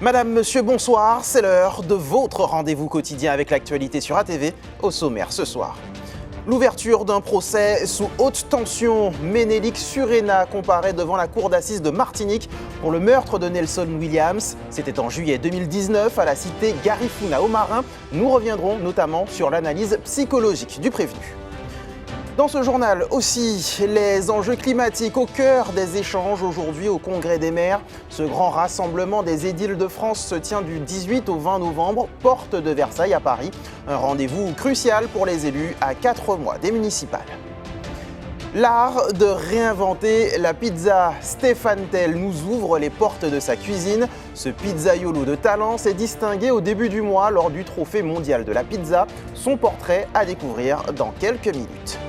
Madame, monsieur, bonsoir, c'est l'heure de votre rendez-vous quotidien avec l'actualité sur ATV. Au sommaire ce soir. L'ouverture d'un procès sous haute tension. Ménélique Suréna comparé devant la cour d'assises de Martinique pour le meurtre de Nelson Williams. C'était en juillet 2019 à la cité Garifuna au Marin. Nous reviendrons notamment sur l'analyse psychologique du prévenu. Dans ce journal aussi, les enjeux climatiques au cœur des échanges aujourd'hui au Congrès des maires. Ce grand rassemblement des édiles de France se tient du 18 au 20 novembre, porte de Versailles à Paris. Un rendez-vous crucial pour les élus à 4 mois des municipales. L'art de réinventer la pizza. Stéphane Tell nous ouvre les portes de sa cuisine. Ce pizzaiolo de talent s'est distingué au début du mois lors du Trophée mondial de la pizza. Son portrait à découvrir dans quelques minutes.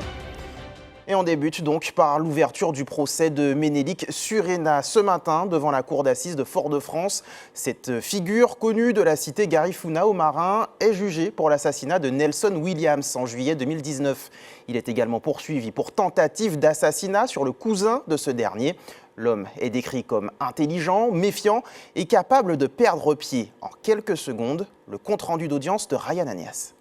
Et on débute donc par l'ouverture du procès de Ménélique Suréna ce matin devant la cour d'assises de Fort-de-France. Cette figure connue de la cité Garifuna au Marin est jugée pour l'assassinat de Nelson Williams en juillet 2019. Il est également poursuivi pour tentative d'assassinat sur le cousin de ce dernier. L'homme est décrit comme intelligent, méfiant et capable de perdre pied en quelques secondes. Le compte-rendu d'audience de Ryan Anias.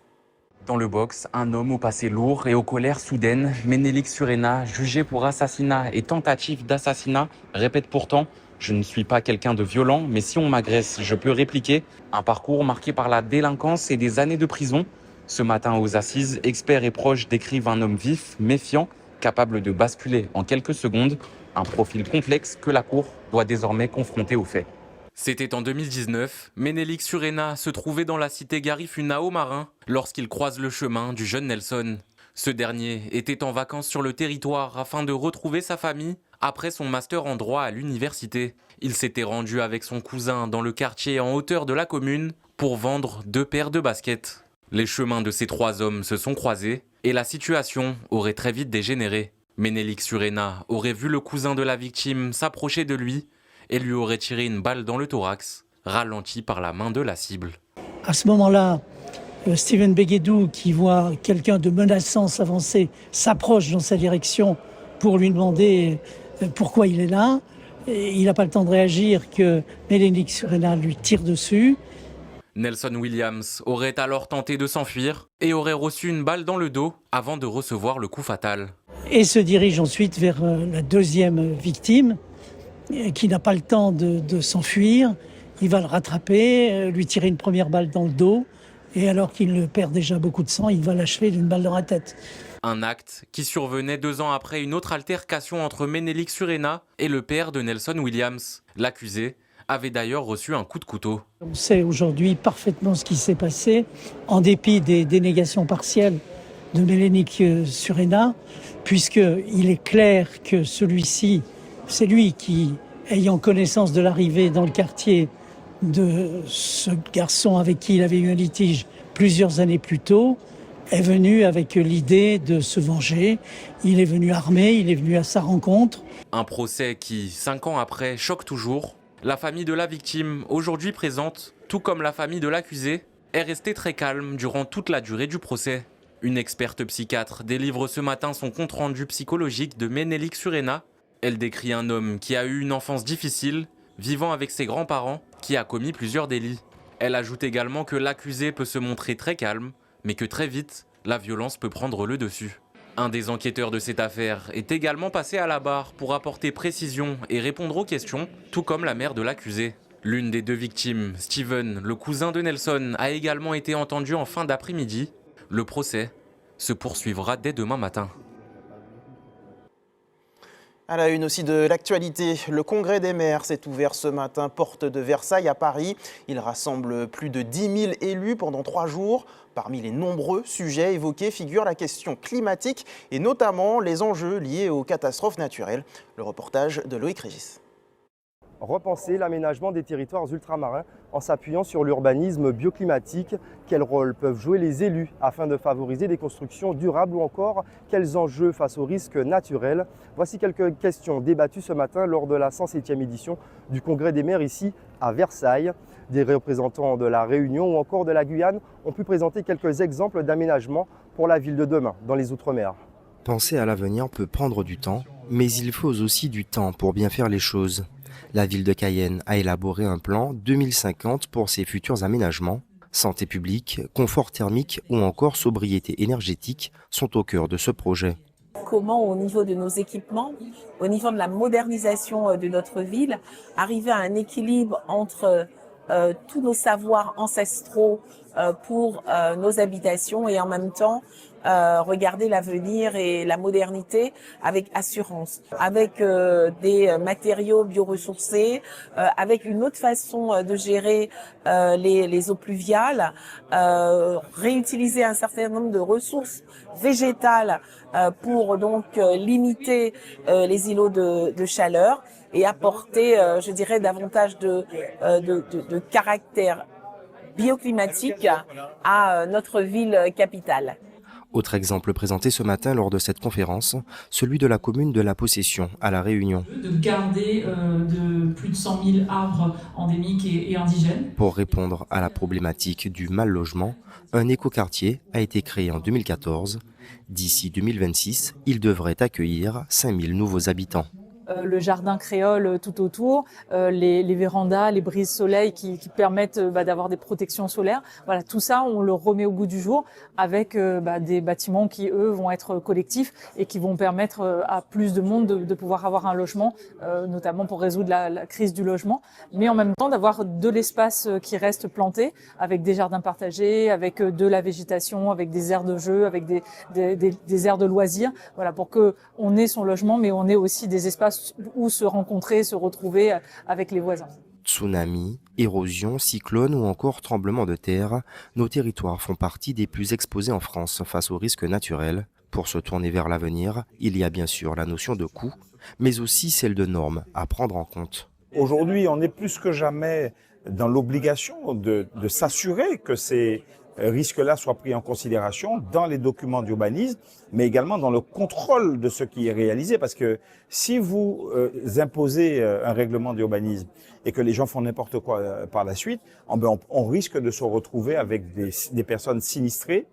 Dans le box, un homme au passé lourd et aux colères soudaines, Ménélique Suréna, jugé pour assassinat et tentative d'assassinat, répète pourtant « Je ne suis pas quelqu'un de violent, mais si on m'agresse, je peux répliquer ». Un parcours marqué par la délinquance et des années de prison. Ce matin aux assises, experts et proches décrivent un homme vif, méfiant, capable de basculer en quelques secondes. Un profil complexe que la Cour doit désormais confronter aux faits. C'était en 2019, Ménélique Suréna se trouvait dans la cité Garifuna au Marin lorsqu'il croise le chemin du jeune Nelson. Ce dernier était en vacances sur le territoire afin de retrouver sa famille après son master en droit à l'université. Il s'était rendu avec son cousin dans le quartier en hauteur de la commune pour vendre 2 paires de baskets. Les chemins de ces 3 hommes se sont croisés et la situation aurait très vite dégénéré. Ménélique Suréna aurait vu le cousin de la victime s'approcher de lui et lui aurait tiré une balle dans le thorax, ralenti par la main de la cible. À ce moment-là, Steven Béguédou, qui voit quelqu'un de menaçant s'avancer, s'approche dans sa direction pour lui demander pourquoi il est là. Et il n'a pas le temps de réagir que Ménélique Suréna lui tire dessus. Nelson Williams aurait alors tenté de s'enfuir et aurait reçu une balle dans le dos avant de recevoir le coup fatal. Et se dirige ensuite vers la deuxième victime, qui n'a pas le temps de s'enfuir. Il va le rattraper, lui tirer une première balle dans le dos, et alors qu'il perd déjà beaucoup de sang, il va l'achever d'une balle dans la tête. Un acte qui survenait 2 ans après une autre altercation entre Ménélique Suréna et le père de Nelson Williams. L'accusé avait d'ailleurs reçu un coup de couteau. On sait aujourd'hui parfaitement ce qui s'est passé, en dépit des dénégations partielles de Ménélique Suréna, puisqu'il est clair que celui-ci, c'est lui qui, ayant connaissance de l'arrivée dans le quartier de ce garçon avec qui il avait eu un litige plusieurs années plus tôt, est venu avec l'idée de se venger. Il est venu armé, il est venu à sa rencontre. Un procès qui, 5 ans après, choque toujours. La famille de la victime, aujourd'hui présente, tout comme la famille de l'accusé, est restée très calme durant toute la durée du procès. Une experte psychiatre délivre ce matin son compte-rendu psychologique de Ménélique Suréna. Elle décrit un homme qui a eu une enfance difficile, vivant avec ses grands-parents, qui a commis plusieurs délits. Elle ajoute également que l'accusé peut se montrer très calme, mais que très vite, la violence peut prendre le dessus. Un des enquêteurs de cette affaire est également passé à la barre pour apporter précision et répondre aux questions, tout comme la mère de l'accusé. L'une des 2 victimes, Steven, le cousin de Nelson, a également été entendue en fin d'après-midi. Le procès se poursuivra dès demain matin. À la une aussi de l'actualité, le Congrès des maires s'est ouvert ce matin, porte de Versailles à Paris. Il rassemble plus de 10 000 élus pendant 3 jours. Parmi les nombreux sujets évoqués figure la question climatique et notamment les enjeux liés aux catastrophes naturelles. Le reportage de Loïc Régis. Repenser l'aménagement des territoires ultramarins en s'appuyant sur l'urbanisme bioclimatique. Quel rôle peuvent jouer les élus afin de favoriser des constructions durables ou encore quels enjeux face aux risques naturels? Voici quelques questions débattues ce matin lors de la 107e édition du Congrès des maires ici à Versailles. Des représentants de la Réunion ou encore de la Guyane ont pu présenter quelques exemples d'aménagement pour la ville de demain dans les Outre-mer. Penser à l'avenir peut prendre du temps, mais il faut aussi du temps pour bien faire les choses. La ville de Cayenne a élaboré un plan 2050 pour ses futurs aménagements. Santé publique, confort thermique ou encore sobriété énergétique sont au cœur de ce projet. Comment, au niveau de nos équipements, au niveau de la modernisation de notre ville, arriver à un équilibre entre tous nos savoirs ancestraux pour nos habitations et en même temps regarder l'avenir et la modernité avec assurance, avec des matériaux bioressourcés, avec une autre façon de gérer les eaux pluviales, réutiliser un certain nombre de ressources végétales pour donc limiter les îlots de chaleur et apporter, je dirais, davantage de caractère bioclimatique à notre ville capitale. Autre exemple présenté ce matin lors de cette conférence, celui de la commune de La Possession à La Réunion. De garder de plus de 100 000 arbres endémiques et indigènes. Pour répondre à la problématique du mal-logement, un écoquartier a été créé en 2014. D'ici 2026, il devrait accueillir 5000 nouveaux habitants. Le jardin créole tout autour, les vérandas, les brises-soleil qui permettent d'avoir des protections solaires. Voilà, tout ça, on le remet au goût du jour avec des bâtiments qui, eux, vont être collectifs et qui vont permettre à plus de monde de pouvoir avoir un logement, notamment pour résoudre la crise du logement, mais en même temps d'avoir de l'espace qui reste planté avec des jardins partagés, avec de la végétation, avec des aires de jeu, avec des aires de loisirs, voilà, pour que on ait son logement, mais on ait aussi des espaces où se rencontrer, se retrouver avec les voisins. Tsunami, érosion, cyclone ou encore tremblement de terre, nos territoires font partie des plus exposés en France face aux risques naturels. Pour se tourner vers l'avenir, il y a bien sûr la notion de coût, mais aussi celle de normes à prendre en compte. Aujourd'hui, on est plus que jamais dans l'obligation de s'assurer que ces risques-là soient pris en considération dans les documents d'urbanisme, mais également dans le contrôle de ce qui est réalisé. Parce que si vous imposez un règlement d'urbanisme et que les gens font n'importe quoi par la suite, on risque de se retrouver avec des personnes sinistrées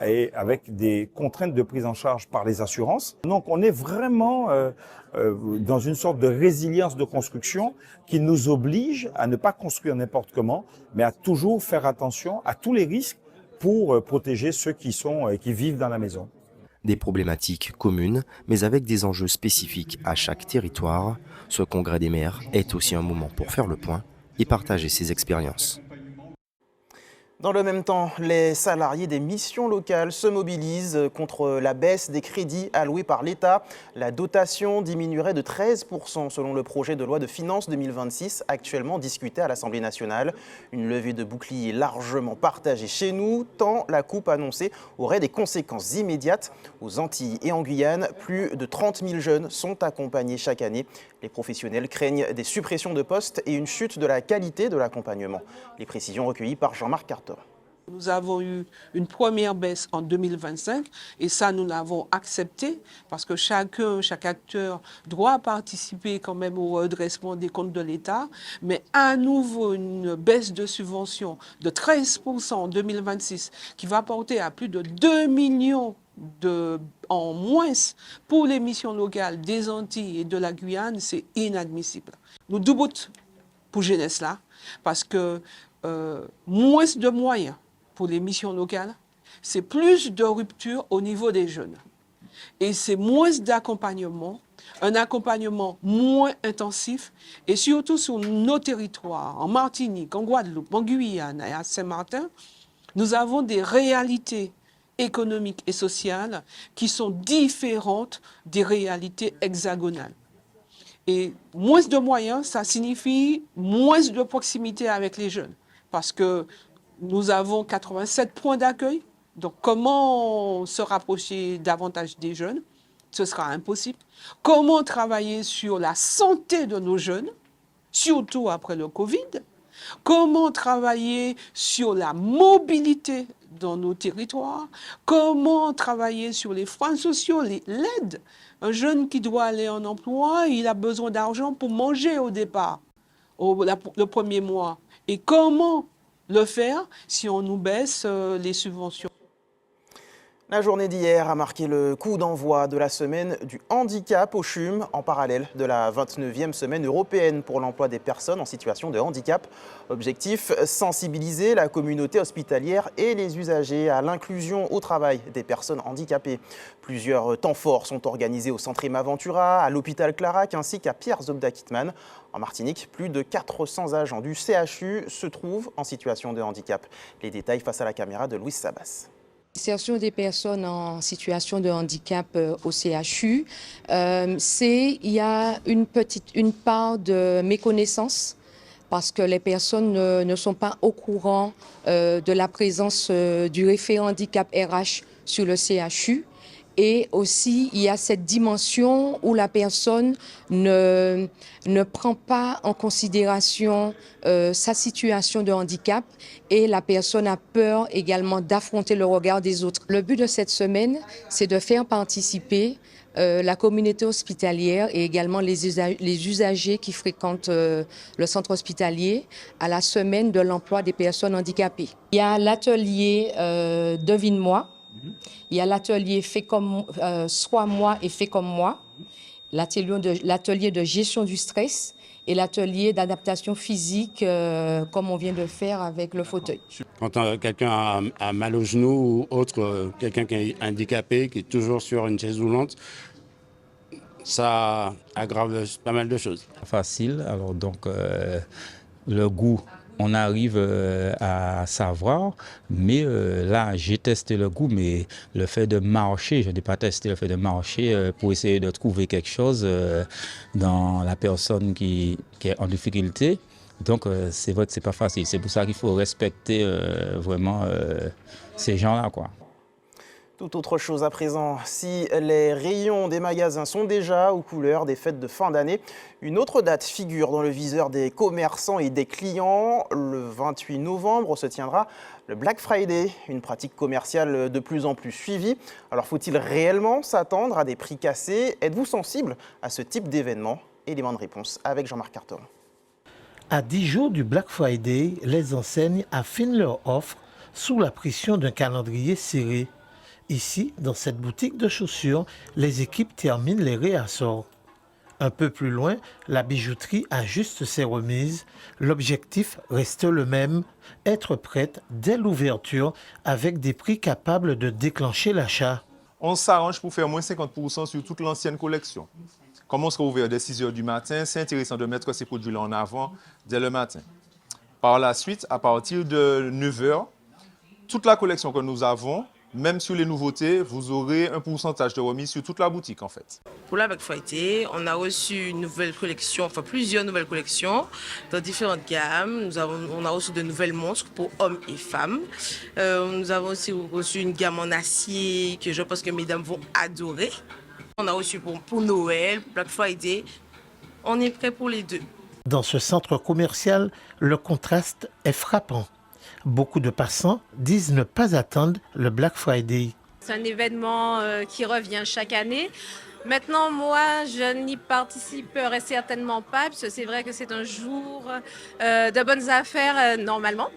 et avec des contraintes de prise en charge par les assurances. Donc on est vraiment dans une sorte de résilience de construction qui nous oblige à ne pas construire n'importe comment, mais à toujours faire attention à tous les risques pour protéger ceux qui vivent dans la maison. Des problématiques communes, mais avec des enjeux spécifiques à chaque territoire. Ce congrès des maires est aussi un moment pour faire le point et partager ses expériences. Dans le même temps, les salariés des missions locales se mobilisent contre la baisse des crédits alloués par l'État. La dotation diminuerait de 13% selon le projet de loi de finances 2026 actuellement discuté à l'Assemblée nationale. Une levée de bouclier largement partagée chez nous, tant la coupe annoncée aurait des conséquences immédiates. Aux Antilles et en Guyane, plus de 30 000 jeunes sont accompagnés chaque année. Les professionnels craignent des suppressions de postes et une chute de la qualité de l'accompagnement. Les précisions recueillies par Jean-Marc Cartor. Nous avons eu une première baisse en 2025 et ça, nous l'avons accepté parce que chaque acteur doit participer quand même au redressement des comptes de l'État. Mais à nouveau, une baisse de subvention de 13% en 2026 qui va porter à plus de 2 millions en moins pour les missions locales des Antilles et de la Guyane, c'est inadmissible. Nous doublons pour jeunesse là parce que moins de moyens pour les missions locales, c'est plus de rupture au niveau des jeunes. Et c'est moins d'accompagnement, un accompagnement moins intensif, et surtout sur nos territoires, en Martinique, en Guadeloupe, en Guyane et à Saint-Martin, nous avons des réalités économiques et sociales qui sont différentes des réalités hexagonales. Et moins de moyens, ça signifie moins de proximité avec les jeunes, parce que nous avons 87 points d'accueil. Donc, comment se rapprocher davantage des jeunes? Ce sera impossible. Comment travailler sur la santé de nos jeunes, surtout après le Covid? Comment travailler sur la mobilité dans nos territoires? Comment travailler sur les freins sociaux, l'aide? Un jeune qui doit aller en emploi, il a besoin d'argent pour manger au départ, le premier mois. Et comment le faire si on nous baisse les subventions? La journée d'hier a marqué le coup d'envoi de la semaine du handicap au CHUM, en parallèle de la 29e semaine européenne pour l'emploi des personnes en situation de handicap. Objectif, sensibiliser la communauté hospitalière et les usagers à l'inclusion au travail des personnes handicapées. Plusieurs temps forts sont organisés au Centre Imaventura, à l'hôpital Clarac ainsi qu'à Pierre Zobda Kittmann. En Martinique, plus de 400 agents du CHU se trouvent en situation de handicap. Les détails face à la caméra de Louise Sabas. L'insertion des personnes en situation de handicap au CHU, il y a une part de méconnaissance parce que les personnes ne sont pas au courant de la présence du référent handicap RH sur le CHU. Et aussi, il y a cette dimension où la personne ne prend pas en considération sa situation de handicap et la personne a peur également d'affronter le regard des autres. Le but de cette semaine, c'est de faire participer la communauté hospitalière et également les usagers qui fréquentent le centre hospitalier à la semaine de l'emploi des personnes handicapées. Il y a l'atelier Devine-moi. Il y a l'atelier Fais comme Sois moi et Fais comme moi, l'atelier de gestion du stress et l'atelier d'adaptation physique comme on vient de faire avec le fauteuil. Quand quelqu'un a mal au genou ou autre, quelqu'un qui est handicapé, qui est toujours sur une chaise roulante, ça aggrave pas mal de choses. Facile, alors donc le goût. On arrive à savoir, mais là, j'ai testé le goût, mais le fait de marcher, je n'ai pas testé le fait de marcher pour essayer de trouver quelque chose dans la personne qui est en difficulté. Donc, c'est vrai que ce n'est pas facile. C'est pour ça qu'il faut respecter vraiment ces gens-là, quoi. Tout autre chose à présent, si les rayons des magasins sont déjà aux couleurs des fêtes de fin d'année, une autre date figure dans le viseur des commerçants et des clients. Le 28 novembre se tiendra le Black Friday, une pratique commerciale de plus en plus suivie. Alors faut-il réellement s'attendre à des prix cassés? Êtes-vous sensible à ce type d'événement? Élément de réponse avec Jean-Marc Carteron. À 10 jours du Black Friday, les enseignes affinent leur offre sous la pression d'un calendrier serré. Ici, dans cette boutique de chaussures, les équipes terminent les réassorts. Un peu plus loin, la bijouterie ajuste ses remises. L'objectif reste le même, être prête dès l'ouverture avec des prix capables de déclencher l'achat. On s'arrange pour faire moins 50% sur toute l'ancienne collection. Comme on sera ouvert dès 6 h du matin, c'est intéressant de mettre ces produits-là en avant dès le matin. Par la suite, à partir de 9 h, toute la collection que nous avons, même sur les nouveautés, vous aurez un pourcentage de remise sur toute la boutique en fait. Pour la Black Friday, on a reçu une nouvelle collection, enfin plusieurs nouvelles collections dans différentes gammes. On a reçu de nouvelles montres pour hommes et femmes. Nous avons aussi reçu une gamme en acier que je pense que mesdames vont adorer. On a reçu pour Noël, pour Black Friday. On est prêt pour les deux. Dans ce centre commercial, le contraste est frappant. Beaucoup de passants disent ne pas attendre le Black Friday. C'est un événement qui revient chaque année. Maintenant, moi, je n'y participerai certainement pas, puisque c'est vrai que c'est un jour de bonnes affaires normalement,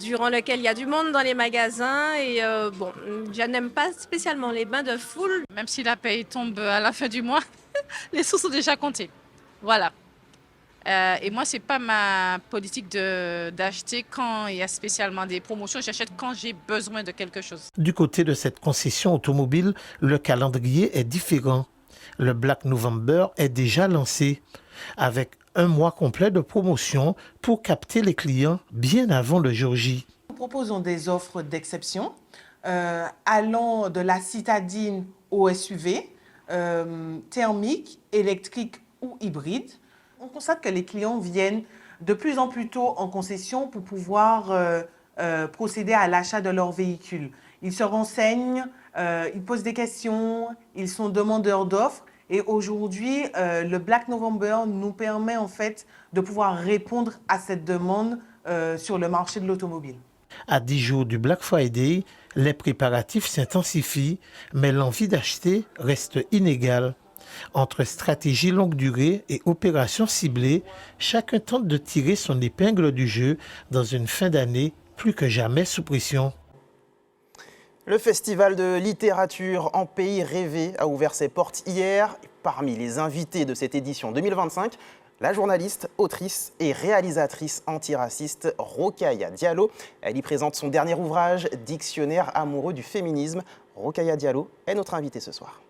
durant lequel il y a du monde dans les magasins. Et bon, je n'aime pas spécialement les bains de foule. Même si la paye tombe à la fin du mois, les sous sont déjà comptés. Voilà. Et moi, ce n'est pas ma politique d'acheter quand il y a spécialement des promotions. J'achète quand j'ai besoin de quelque chose. Du côté de cette concession automobile, le calendrier est différent. Le Black November est déjà lancé, avec un mois complet de promotion pour capter les clients bien avant le jour J. Nous proposons des offres d'exception, allant de la citadine au SUV, thermique, électrique ou hybride. On constate que les clients viennent de plus en plus tôt en concession pour pouvoir procéder à l'achat de leur véhicule. Ils se renseignent, ils posent des questions, ils sont demandeurs d'offres. Et aujourd'hui, le Black November nous permet en fait de pouvoir répondre à cette demande sur le marché de l'automobile. À 10 jours du Black Friday, les préparatifs s'intensifient, mais l'envie d'acheter reste inégale. Entre stratégie longue durée et opérations ciblées, chacun tente de tirer son épingle du jeu dans une fin d'année plus que jamais sous pression. Le festival de littérature En Pays Rêvé a ouvert ses portes hier. Parmi les invités de cette édition 2025, la journaliste, autrice et réalisatrice antiraciste Rokhaya Diallo. Elle y présente son dernier ouvrage, Dictionnaire amoureux du féminisme. Rokhaya Diallo est notre invitée ce soir.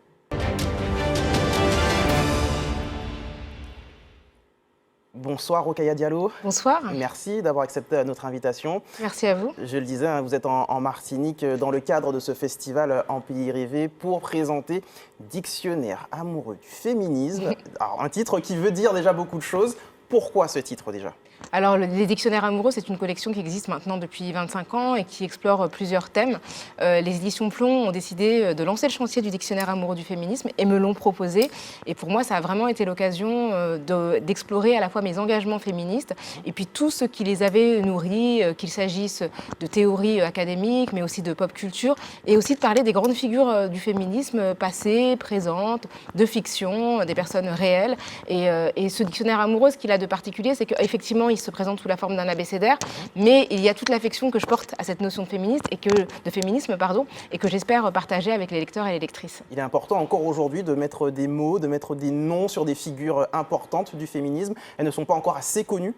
Bonsoir Rokhaya Diallo. Bonsoir. Merci d'avoir accepté notre invitation. Merci à vous. Je le disais, vous êtes en Martinique dans le cadre de ce festival En Pays Rêvé pour présenter Dictionnaire amoureux du féminisme. Alors, un titre qui veut dire déjà beaucoup de choses. Pourquoi ce titre déjà ? Alors, les dictionnaires amoureux, c'est une collection qui existe maintenant depuis 25 ans et qui explore plusieurs thèmes. Les éditions Plomb ont décidé de lancer le chantier du dictionnaire amoureux du féminisme et me l'ont proposé. Et pour moi, ça a vraiment été l'occasion d'explorer à la fois mes engagements féministes et puis tout ce qui les avait nourris, qu'il s'agisse de théories académiques, mais aussi de pop culture, et aussi de parler des grandes figures du féminisme passées, présentes, de fiction, des personnes réelles. Et ce dictionnaire amoureux, ce qu'il a de particulier, c'est qu'effectivement, il se présente sous la forme d'un abécédaire, mais il y a toute l'affection que je porte à cette notion de féminisme et que j'espère partager avec les lecteurs et les lectrices. Il est important encore aujourd'hui de mettre des mots, de mettre des noms sur des figures importantes du féminisme. Elles ne sont pas encore assez connues.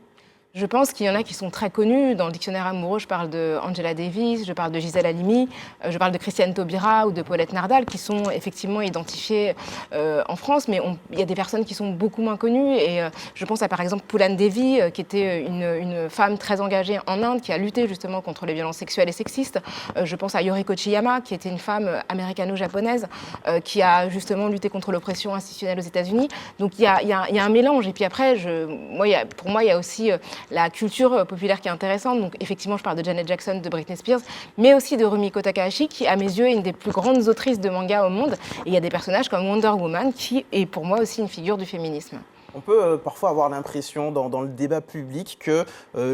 Je pense qu'il y en a qui sont très connus. Dans le dictionnaire amoureux, je parle de Angela Davis, je parle de Gisèle Halimi, je parle de Christiane Taubira ou de Paulette Nardal, qui sont effectivement identifiées en France, mais il y a des personnes qui sont beaucoup moins connues. Et je pense à par exemple Poulan Devi, qui était une femme très engagée en Inde, qui a lutté justement contre les violences sexuelles et sexistes. Je pense à Yoriko Chiyama, qui était une femme américano-japonaise, qui a justement lutté contre l'oppression institutionnelle aux États-Unis. Donc il y a un mélange. Et puis après, pour moi, il y a aussi la culture populaire qui est intéressante. Donc effectivement, je parle de Janet Jackson, de Britney Spears, mais aussi de Rumiko Takahashi, qui à mes yeux est une des plus grandes autrices de manga au monde. Et il y a des personnages comme Wonder Woman, qui est pour moi aussi une figure du féminisme. On peut parfois avoir l'impression dans le débat public que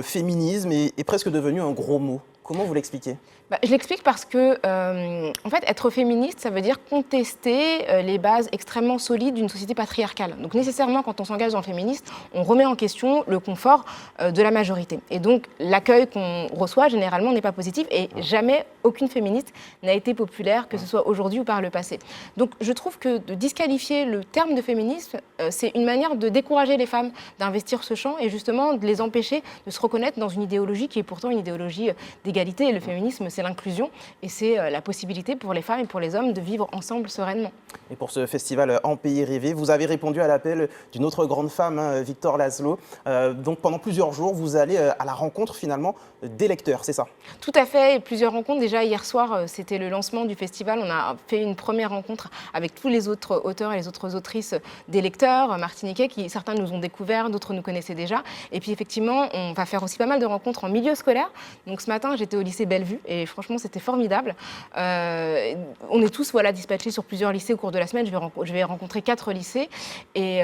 féminisme est presque devenu un gros mot. Comment vous l'expliquez ? Je l'explique parce que, en fait, être féministe, ça veut dire contester les bases extrêmement solides d'une société patriarcale. Donc, nécessairement, quand on s'engage dans le féminisme, on remet en question le confort de la majorité. Et donc, l'accueil qu'on reçoit, généralement, n'est pas positif. Et jamais, aucune féministe n'a été populaire, que ce soit aujourd'hui ou par le passé. Donc, je trouve que de disqualifier le terme de féminisme, c'est une manière de décourager les femmes d'investir ce champ et justement de les empêcher de se reconnaître dans une idéologie qui est pourtant une idéologie d'égalité. Et le féminisme, c'est l'inclusion et c'est la possibilité pour les femmes et pour les hommes de vivre ensemble sereinement. Et pour ce festival En Pays Rêvé, vous avez répondu à l'appel d'une autre grande femme, Victor Laszlo. Donc pendant plusieurs jours, vous allez à la rencontre finalement des lecteurs, c'est ça ? Tout à fait, et plusieurs rencontres. Déjà hier soir, c'était le lancement du festival. On a fait une première rencontre avec tous les autres auteurs et les autres autrices des lecteurs martiniquais, qui certains nous ont découverts, d'autres nous connaissaient déjà. Et puis effectivement, on va faire aussi pas mal de rencontres en milieu scolaire. Donc ce matin, j'étais au lycée Bellevue et franchement, c'était formidable. On est tous dispatchés sur plusieurs lycées au cours de la semaine. Je vais rencontrer 4 lycées. Et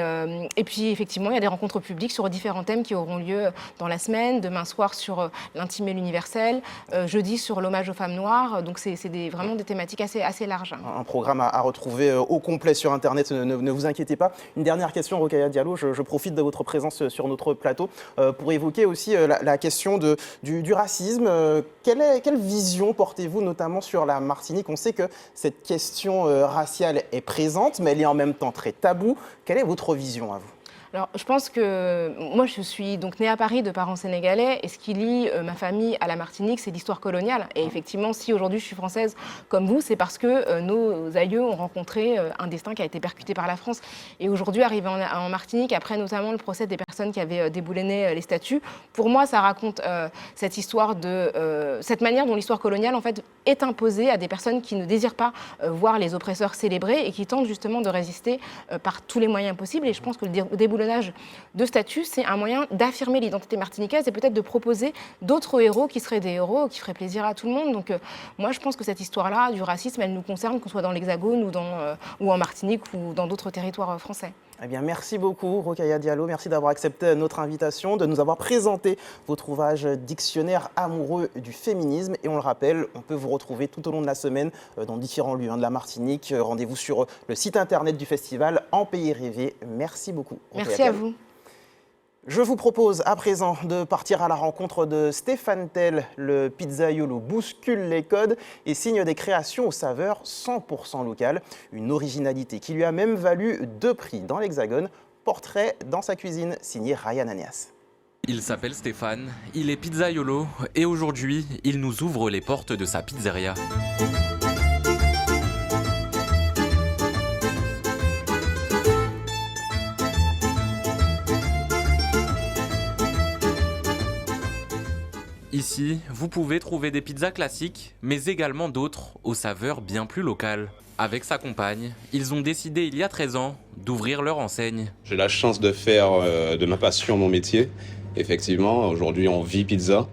puis effectivement, il y a des rencontres publiques sur différents thèmes qui auront lieu dans la semaine. Demain soir sur l'intime et l'universel. Jeudi sur l'hommage aux femmes noires. Donc c'est vraiment des thématiques assez larges. Un programme à retrouver au complet sur Internet, ne vous inquiétez pas. Une dernière question, Rokhaya Diallo. Je profite de votre présence sur notre plateau pour évoquer aussi la question du racisme. Quelle vision portez-vous notamment sur la Martinique ? On sait que cette question raciale est présente, mais elle est en même temps très taboue. Quelle est votre vision à vous ? Alors, je pense que moi, je suis donc née à Paris de parents sénégalais et ce qui lie ma famille à la Martinique, c'est l'histoire coloniale. Et effectivement, si aujourd'hui je suis française comme vous, c'est parce que nos aïeux ont rencontré un destin qui a été percuté par la France. Et aujourd'hui, arrivé en Martinique, après notamment le procès des personnes qui avaient déboulonné les statues, pour moi, ça raconte cette histoire cette manière dont l'histoire coloniale, en fait, est imposée à des personnes qui ne désirent pas voir les oppresseurs célébrés et qui tentent justement de résister par tous les moyens possibles. Et je pense que le déboulonnage de statut, c'est un moyen d'affirmer l'identité martiniquaise et peut-être de proposer d'autres héros qui seraient des héros qui feraient plaisir à tout le monde. Donc moi, je pense que cette histoire-là du racisme, elle nous concerne, qu'on soit dans l'Hexagone ou en Martinique ou dans d'autres territoires français. Eh bien, merci beaucoup, Rokhaya Diallo. Merci d'avoir accepté notre invitation, de nous avoir présenté votre ouvrage Dictionnaire amoureux du féminisme. Et on le rappelle, on peut vous retrouver tout au long de la semaine dans différents lieux de la Martinique. Rendez-vous sur le site internet du festival En Pays Rêvé. Merci beaucoup, Rokhaya Merci Diallo. à vous. Je vous propose à présent de partir à la rencontre de Stéphane Tell. Le pizzaiolo bouscule les codes et signe des créations aux saveurs 100% locales. Une originalité qui lui a même valu 2 prix dans l'Hexagone. Portrait dans sa cuisine, signé Ryan Anias. Il s'appelle Stéphane, il est pizzaiolo et aujourd'hui, il nous ouvre les portes de sa pizzeria. Ici, vous pouvez trouver des pizzas classiques, mais également d'autres aux saveurs bien plus locales. Avec sa compagne, ils ont décidé il y a 13 ans d'ouvrir leur enseigne. J'ai la chance de faire de ma passion mon métier. Effectivement, aujourd'hui on vit pizza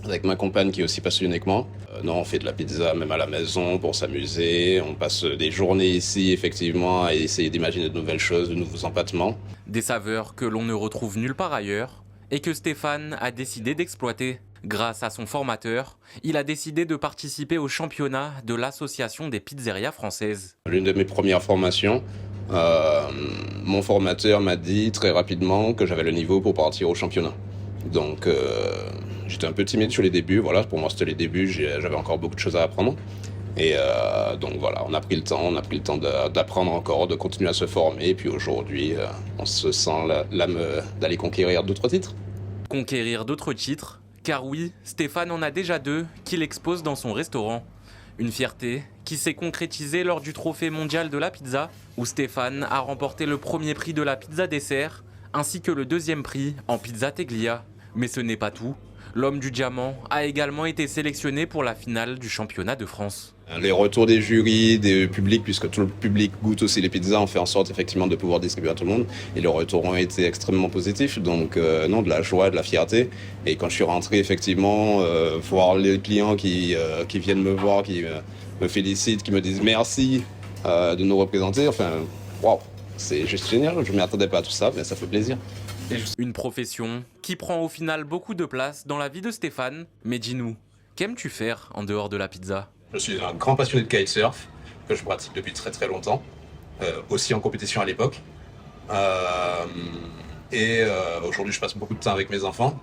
avec ma compagne qui est aussi passionnée que moi. On fait de la pizza même à la maison pour s'amuser. On passe des journées ici effectivement à essayer d'imaginer de nouvelles choses, de nouveaux empattements. Des saveurs que l'on ne retrouve nulle part ailleurs et que Stéphane a décidé d'exploiter. Grâce à son formateur, il a décidé de participer au championnat de l'Association des pizzerias françaises. L'une de mes premières formations, mon formateur m'a dit très rapidement que j'avais le niveau pour partir au championnat. Donc j'étais un peu timide sur les débuts, voilà, pour moi c'était les débuts, j'avais encore beaucoup de choses à apprendre. Et donc voilà, on a pris le temps d'apprendre encore, de continuer à se former. Et puis aujourd'hui, on se sent l'âme d'aller conquérir d'autres titres. Conquérir d'autres titres ? Car oui, Stéphane en a déjà 2 qu'il expose dans son restaurant. Une fierté qui s'est concrétisée lors du trophée mondial de la pizza, où Stéphane a remporté le premier prix de la pizza dessert, ainsi que le 2e prix en pizza teglia. Mais ce n'est pas tout. L'homme du diamant a également été sélectionné pour la finale du championnat de France. Les retours des jurys, des publics, puisque tout le public goûte aussi les pizzas, on fait en sorte effectivement de pouvoir distribuer à tout le monde. Et les retours ont été extrêmement positifs, donc non, de la joie, de la fierté. Et quand je suis rentré effectivement, voir les clients qui viennent me voir, qui me félicitent, qui me disent merci de nous représenter, enfin, waouh, c'est juste génial, je ne m'y attendais pas à tout ça, mais ça fait plaisir. Une profession qui prend au final beaucoup de place dans la vie de Stéphane. Mais dis-nous, qu'aimes-tu faire en dehors de la pizza ? Je suis un grand passionné de kitesurf, que je pratique depuis très très longtemps, aussi en compétition à l'époque. Aujourd'hui je passe beaucoup de temps avec mes enfants.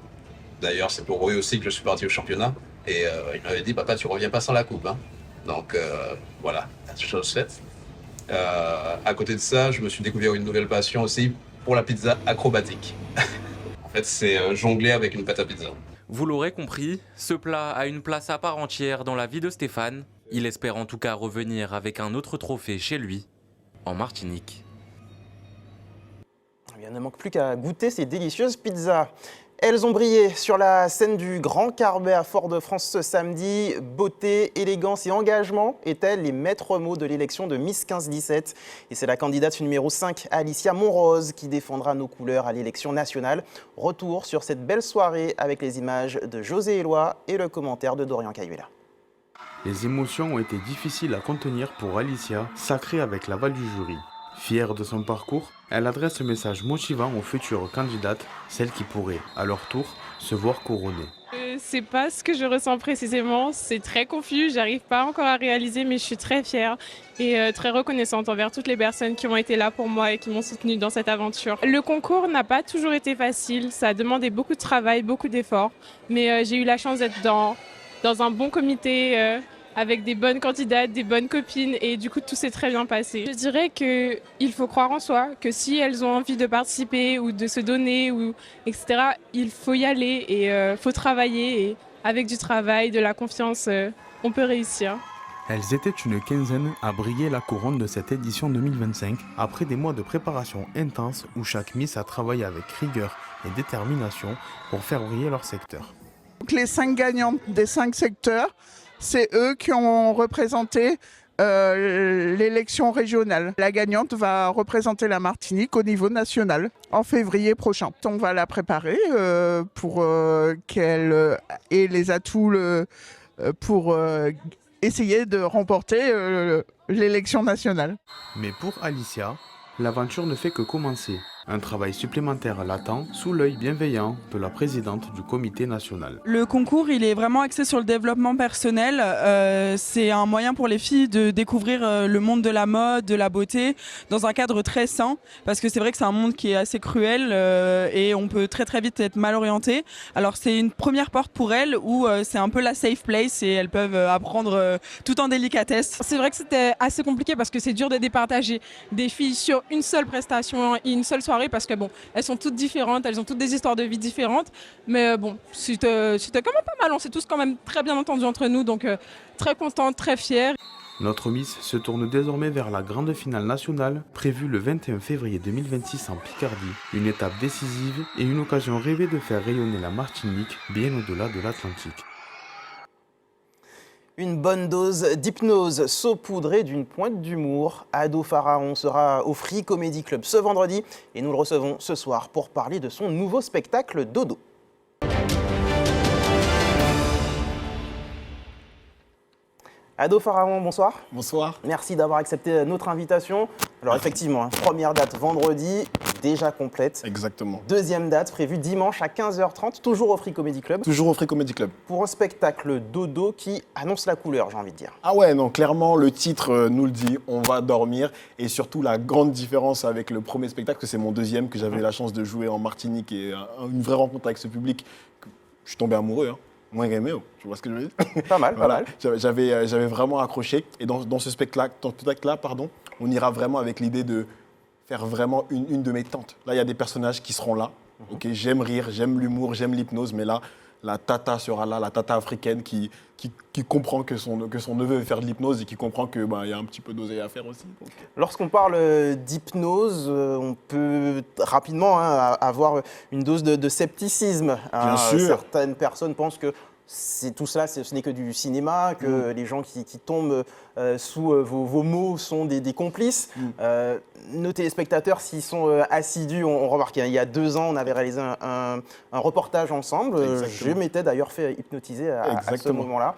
D'ailleurs c'est pour eux aussi que je suis parti au championnat. Et ils m'avaient dit, papa tu reviens pas sans la coupe. Hein. Donc voilà, chose faite. À côté de ça, je me suis découvert une nouvelle passion aussi pour la pizza acrobatique. En fait c'est jongler avec une pâte à pizza. Vous l'aurez compris, ce plat a une place à part entière dans la vie de Stéphane. Il espère en tout cas revenir avec un autre trophée chez lui, en Martinique. Il ne manque plus qu'à goûter ces délicieuses pizzas. Elles ont brillé sur la scène du Grand Carbet à Fort-de-France ce samedi. Beauté, élégance et engagement étaient les maîtres mots de l'élection de Miss 15-17. Et c'est la candidate numéro 5, Alicia Monrose, qui défendra nos couleurs à l'élection nationale. Retour sur cette belle soirée avec les images de José Éloi et le commentaire de Dorian Cayuela. Les émotions ont été difficiles à contenir pour Alicia, sacrée avec l'aval du jury. Fière de son parcours, elle adresse un message motivant aux futures candidates, celles qui pourraient, à leur tour, se voir couronnées. C'est pas ce que je ressens précisément, c'est très confus, j'arrive pas encore à réaliser, mais je suis très fière et très reconnaissante envers toutes les personnes qui ont été là pour moi et qui m'ont soutenue dans cette aventure. Le concours n'a pas toujours été facile, ça a demandé beaucoup de travail, beaucoup d'efforts, mais j'ai eu la chance d'être dans un bon comité, avec des bonnes candidates, des bonnes copines et du coup tout s'est très bien passé. Je dirais qu'il faut croire en soi, que si elles ont envie de participer ou de se donner, etc., il faut y aller et faut travailler et avec du travail, de la confiance, on peut réussir. Elles étaient une quinzaine à briller la couronne de cette édition 2025 après des mois de préparation intense où chaque Miss a travaillé avec rigueur et détermination pour faire briller leur secteur. Donc les 5 gagnantes des 5 secteurs, c'est eux qui ont représenté l'élection régionale. La gagnante va représenter la Martinique au niveau national en février prochain. On va la préparer pour qu'elle ait les atouts pour essayer de remporter l'élection nationale. Mais pour Alicia, l'aventure ne fait que commencer. Un travail supplémentaire l'attend sous l'œil bienveillant de la présidente du comité national. Le concours, il est vraiment axé sur le développement personnel. C'est un moyen pour les filles de découvrir le monde de la mode, de la beauté, dans un cadre très sain, parce que c'est vrai que c'est un monde qui est assez cruel et on peut très très vite être mal orienté. Alors c'est une première porte pour elles où c'est un peu la safe place et elles peuvent apprendre tout en délicatesse. C'est vrai que c'était assez compliqué parce que c'est dur de départager des filles sur une seule prestation et une seule soirée parce que bon, elles sont toutes différentes, elles ont toutes des histoires de vie différentes. Mais bon, c'était quand même pas mal, on s'est tous quand même très bien entendus entre nous, donc très contente, très fière. Notre Miss se tourne désormais vers la grande finale nationale prévue le 21 février 2026 en Picardie. Une étape décisive et une occasion rêvée de faire rayonner la Martinique bien au-delà de l'Atlantique. Une bonne dose d'hypnose saupoudrée d'une pointe d'humour. Ado Pharaon sera au Free Comedy Club ce vendredi et nous le recevons ce soir pour parler de son nouveau spectacle Dodo. Ado Pharaon, bonsoir. Bonsoir. Merci d'avoir accepté notre invitation. Alors effectivement, première date vendredi, déjà complète. Exactement. Deuxième date prévue dimanche à 15h30, toujours au Free Comedy Club. Toujours au Free Comedy Club. Pour un spectacle Dodo qui annonce la couleur, j'ai envie de dire. Ah ouais, non, clairement, le titre nous le dit, on va dormir. Et surtout, la grande différence avec le premier spectacle, que c'est mon deuxième, que j'avais la chance de jouer en Martinique et une vraie rencontre avec ce public, je suis tombé amoureux, hein. Moins aimé, tu vois ce que je veux dire? Pas mal, voilà. pas mal. J'avais vraiment accroché. Et dans ce spectacle-là, on ira vraiment avec l'idée de faire vraiment une de mes tantes. Là, il y a des personnages qui seront là. Ok, j'aime rire, j'aime l'humour, j'aime l'hypnose, mais là, la tata sera là, la tata africaine qui comprend que son neveu veut faire de l'hypnose et qui comprend qu'il y a un petit peu d'oseille à faire aussi. Donc. Lorsqu'on parle d'hypnose, on peut rapidement avoir une dose de scepticisme. Bien sûr. Certaines personnes pensent que tout cela, ce n'est que du cinéma, que les gens qui tombent sous vos mots sont des complices. Nos téléspectateurs, s'ils sont assidus, ont remarqué. Il y a 2 ans, on avait réalisé un reportage ensemble. Je m'étais d'ailleurs fait hypnotiser à ce moment-là.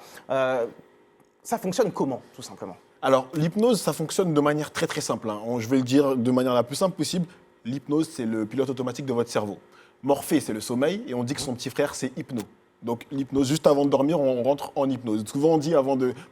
Ça fonctionne comment, tout simplement? Alors, l'hypnose, ça fonctionne de manière très très simple. Hein. Je vais le dire de manière la plus simple possible. L'hypnose, c'est le pilote automatique de votre cerveau. Morphée, c'est le sommeil, et on dit que son petit frère, c'est hypno. Donc l'hypnose, juste avant de dormir, on rentre en hypnose. Souvent on dit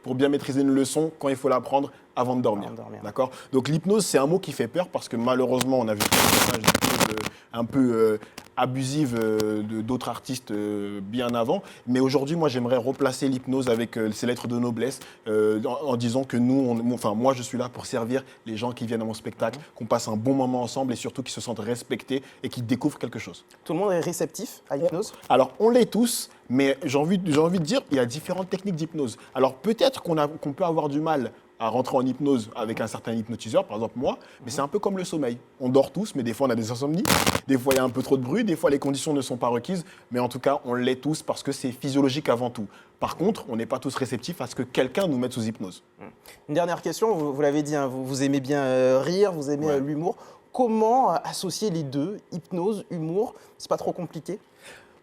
pour bien maîtriser une leçon, quand il faut l'apprendre, avant de dormir. D'accord. Donc l'hypnose, c'est un mot qui fait peur parce que malheureusement, on a vu des personnages d'hypnose un peu abusives d'autres artistes bien avant. Mais aujourd'hui, moi, j'aimerais replacer l'hypnose avec ses lettres de noblesse en disant que moi, je suis là pour servir les gens qui viennent à mon spectacle, qu'on passe un bon moment ensemble et surtout qu'ils se sentent respectés et qu'ils découvrent quelque chose. Tout le monde est réceptif à l'hypnose? Alors, on l'est tous. Mais j'ai envie de dire, il y a différentes techniques d'hypnose. Alors peut-être qu'on peut avoir du mal à rentrer en hypnose avec un certain hypnotiseur, par exemple moi, mais c'est un peu comme le sommeil. On dort tous, mais des fois on a des insomnies, des fois il y a un peu trop de bruit, des fois les conditions ne sont pas requises, mais en tout cas on l'est tous parce que c'est physiologique avant tout. Par contre, on n'est pas tous réceptifs à ce que quelqu'un nous mette sous hypnose. Une dernière question, vous l'avez dit, hein, vous aimez bien rire, vous aimez l'humour. Comment associer les deux, hypnose, humour? C'est pas trop compliqué?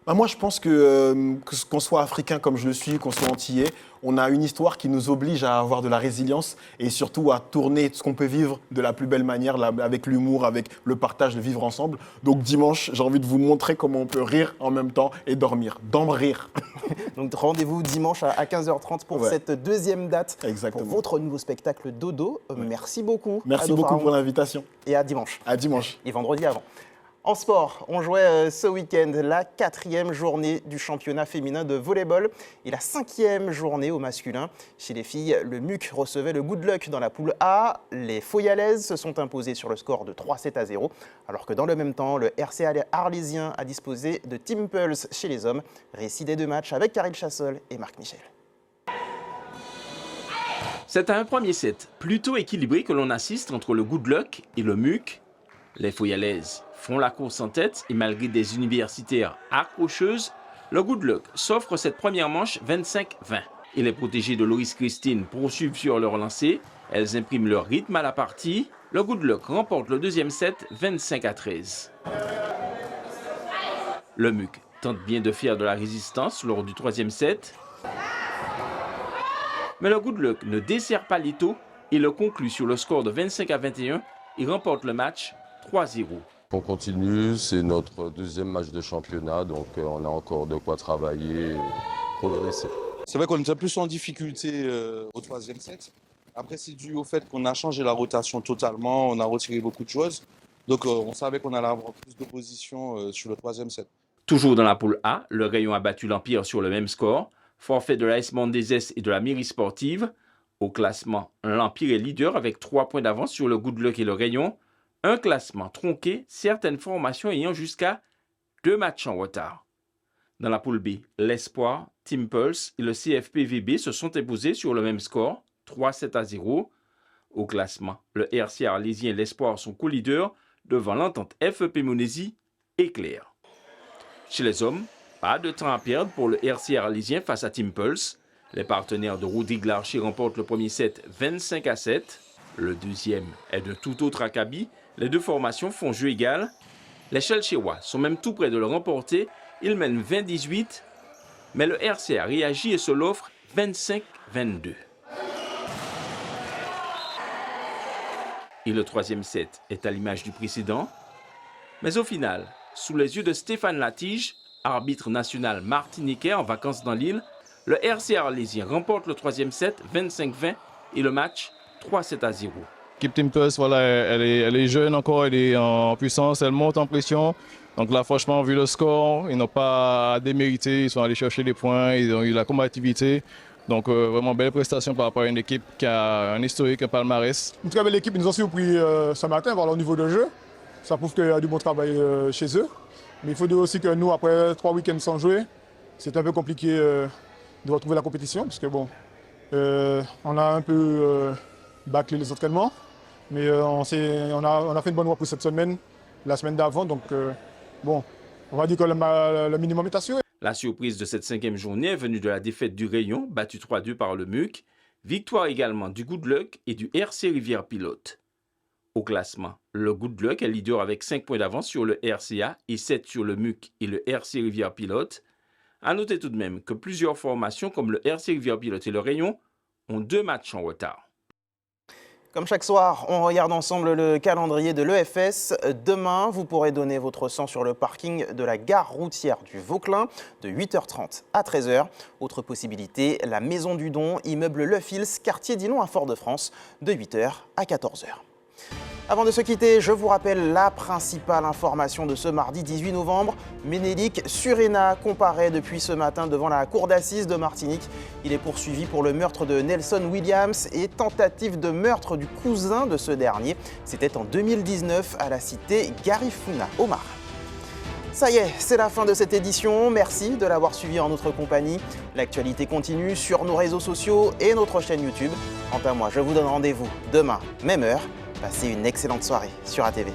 Moi, je pense qu'on soit africain comme je le suis, qu'on soit antillais, on a une histoire qui nous oblige à avoir de la résilience et surtout à tourner ce qu'on peut vivre de la plus belle manière, avec l'humour, avec le partage, de vivre ensemble. Donc dimanche, j'ai envie de vous montrer comment on peut rire en même temps et dormir. Rire. Donc rendez-vous dimanche à 15h30 pour cette deuxième date. Exactement. Pour votre nouveau spectacle Dodo. Merci beaucoup. Merci beaucoup pour l'invitation. Et à dimanche. À dimanche. Et vendredi avant. En sport, on jouait ce week-end la 4e journée du championnat féminin de volleyball et la 5e journée au masculin. Chez les filles, le MUC recevait le Good Luck dans la poule A. Les Foyalaises se sont imposées sur le score de 3-7-0, alors que dans le même temps, le RC Arlésien a disposé de Team Pulse chez les hommes. Récit des 2 matchs avec Karil Chassol et Marc Michel. C'est à un premier set plutôt équilibré que l'on assiste entre le Good Luck et le MUC. Les Foyalaises font la course en tête et malgré des universitaires accrocheuses, le Good Luck s'offre cette première manche 25-20. Et les protégées de Loris Christine poursuivent sur leur lancée. Elles impriment leur rythme à la partie. Le Good Luck remporte le deuxième set 25-13. Le MUC tente bien de faire de la résistance lors du troisième set. Mais le Good Luck ne dessert pas l'étau et le conclut sur le score de 25-21 et remporte le match 3-0. On continue, c'est notre deuxième match de championnat, donc on a encore de quoi travailler et progresser. C'est vrai qu'on était plus en difficulté au troisième set. Après, c'est dû au fait qu'on a changé la rotation totalement, on a retiré beaucoup de choses. Donc on savait qu'on allait avoir plus d'opposition sur le troisième set. Toujours dans la poule A, le Rayon a battu l'Empire sur le même score. Forfait de l'AS Mondezes et de la Mairie Sportive. Au classement, l'Empire est leader avec 3 points d'avance sur le Good Luck et le Rayon. Un classement tronqué, certaines formations ayant jusqu'à 2 matchs en retard. Dans la poule B, l'Espoir, Team Pulse et le CFPVB se sont imposés sur le même score, 3-7-0. Au classement, le RC Arlésien et l'Espoir sont co-leaders devant l'entente FEP Montérégie et Claire. Chez les hommes, pas de temps à perdre pour le RC Arlésien face à Team Pulse. Les partenaires de Rodrigue Larcher remportent le premier set 25-7. Le deuxième est de tout autre acabit. Les deux formations font jeu égal. Les Chelchérois sont même tout près de le remporter. Ils mènent 20-18. Mais le RCA réagit et se l'offre 25-22. Et le troisième set est à l'image du précédent. Mais au final, sous les yeux de Stéphane Latige, arbitre national martiniquais en vacances dans l'île, le RCA Arlésien remporte le troisième set 25-20 et le match 3-7-0. L'équipe Team Pulse, voilà, elle est jeune encore, elle est en puissance, elle monte en pression. Donc là, franchement, vu le score, ils n'ont pas à démériter, ils sont allés chercher les points, ils ont eu la combativité. Donc vraiment belle prestation par rapport à une équipe qui a un historique, un palmarès. Une très belle équipe, ils nous ont surpris ce matin par leur niveau de jeu. Ça prouve qu'il y a du bon travail chez eux. Mais il faut dire aussi que nous, après 3 week-ends sans jouer, c'est un peu compliqué de retrouver la compétition, parce que bon, on a un peu bâclé les entraînements. Mais on a fait une bonne voie pour cette semaine, la semaine d'avant. Donc, bon, on va dire que le minimum est assuré. La surprise de cette 5e journée est venue de la défaite du Rayon, battu 3-2 par le MUC. Victoire également du Good Luck et du RC Rivière Pilote. Au classement, le Good Luck est leader avec 5 points d'avance sur le RCA et 7 sur le MUC et le RC Rivière Pilote. A noter tout de même que plusieurs formations comme le RC Rivière Pilote et le Rayon ont 2 matchs en retard. Comme chaque soir, on regarde ensemble le calendrier de l'EFS. Demain, vous pourrez donner votre sang sur le parking de la gare routière du Vauclin de 8h30 à 13h. Autre possibilité, la Maison du Don, immeuble Le Fils, quartier Dillon à Fort-de-France, de 8h à 14h. Avant de se quitter, je vous rappelle la principale information de ce mardi 18 novembre. Ménélique Surena comparaît depuis ce matin devant la cour d'assises de Martinique. Il est poursuivi pour le meurtre de Nelson Williams et tentative de meurtre du cousin de ce dernier. C'était en 2019 à la cité Garifuna, au Marin. Ça y est, c'est la fin de cette édition. Merci de l'avoir suivi en notre compagnie. L'actualité continue sur nos réseaux sociaux et notre chaîne YouTube. Quant à moi, je vous donne rendez-vous demain, même heure. Passez une excellente soirée sur ATV.